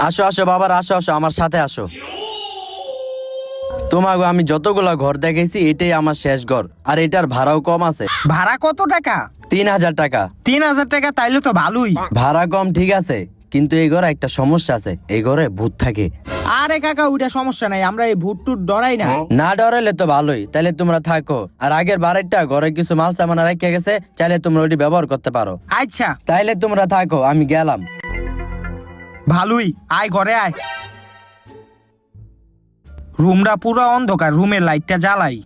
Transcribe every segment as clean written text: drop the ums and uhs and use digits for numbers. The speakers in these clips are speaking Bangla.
আসো আসো বাবার, আসো আসো, আমার সাথে আসো। তোমাকে আমি যতগুলা ঘর দেখেছি এটাই আমার শেষ ঘর, আর এটার ভাড়াও কম আছে। ভাড়া কত টাকা? 3000 টাকা। 3000 টাকা? তাইলে তো ভালোই। ভাড়া কম ঠিক আছে, কিন্তু এই ঘরে একটা সমস্যা আছে, এই ঘরে ভূত থাকে। আরে কাকা, ওইটা সমস্যা নাই, আমরা এই ভূত টুট ডরাই না। না ডরাইলে তো ভালোই, তাইলে তোমরা থাকো। আর আগের বারেরটা ঘরে কিছু মাল সামান রেখে গেছে, চাইলে তোমরা ওটি ব্যবহার করতে পারো। আচ্ছা তাইলে তোমরা থাকো, আমি গেলাম। ভালোই, আয় ঘরে আয়। রুমটা পুরো অন্ধকার, রুমের লাইটটা জ্বালাই।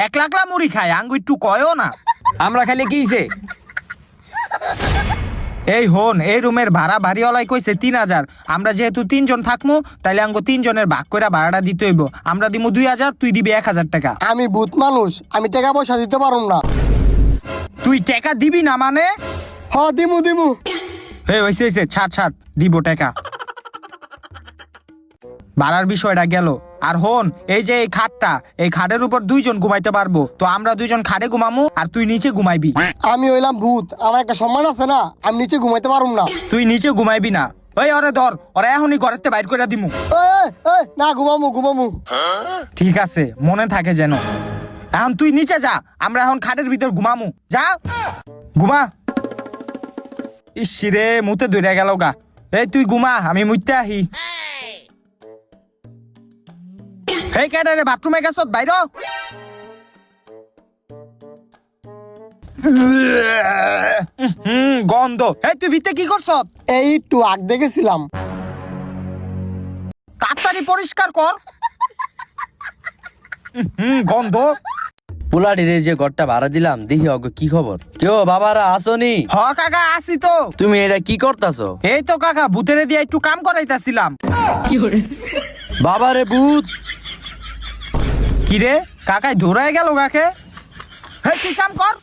এক লাখলা মুড়ি খায়, আঙ্গু একটু কয়ও না। আমরা খালি কি হইছে? এই হন, এই রুমের ভাড়া বাড়িওয়ালাই কইছে 3000। আমরা যেহেতু 3 জন থাকবো, তাইলে আঙ্গু 3 জনের ভাগ করে ভাড়াটা দিতে হইব। আমরা দিমু 2000, তুই দিবি 1000 টাকা। আমি ভূত মানুষ, আমি টাকা পয়সা দিতে পারুম না। তুই টাকা দিবি না মানে? হ দিমু দিমু। এই হইছে ছাড় ছাড়, দিব টাকা। ভাড়ার বিষয়টা গেল। আর হন, এই যে এই খাটটা, এই খাটের উপর 2 জন ঘুমাইতে পারবো, তো আমরা 2 জন খাটে ঘুমামু, আর তুই নিচে ঘুমাইবি। আমি হইলাম ভূত, আমার একটা সম্মান আছে না, আমি নিচে ঘুমাইতে পারুম না। তুই নিচে ঘুমাইবি না। ওই ওরে ধর, ওরা এখনই ঘরেতে বাইর করে দিমু। এই, এই, না ঘুমামু ঘুমামু। ঠিক আছে, মনে থাকে যেন। এখন তুই নিচে যা, আমরা এখন খাটের ভিতর ঘুমামু। যা ঘুমা। ইসিরে মুতে ধরে গেল গা। এই তুই ঘুমা, আমি মুইতে আহি। এই কেডারে বাথরুমে গেছত, বাইর। গন্ধ। এই তুই ভিতরে কি করছ? এই একটু আগ দেখেছিলাম। তাড়াতাড়ি পরিষ্কার কর। গন্ধ। পোলাডির যে ঘরটা ভাড়া দিলাম, দেখি অগো কি খবর। কেউ বাবারা আসনি? হ কাকা, আসি তো। তুমি এটা কি করতাছো? এই তো কাকা, ভূতেরে দিয়ে একটু কাম করাইতাছিলাম। বাবারে ভূত। কিরে কাকাই ধরাই গেল কাকে? হেই তুই কাম কর।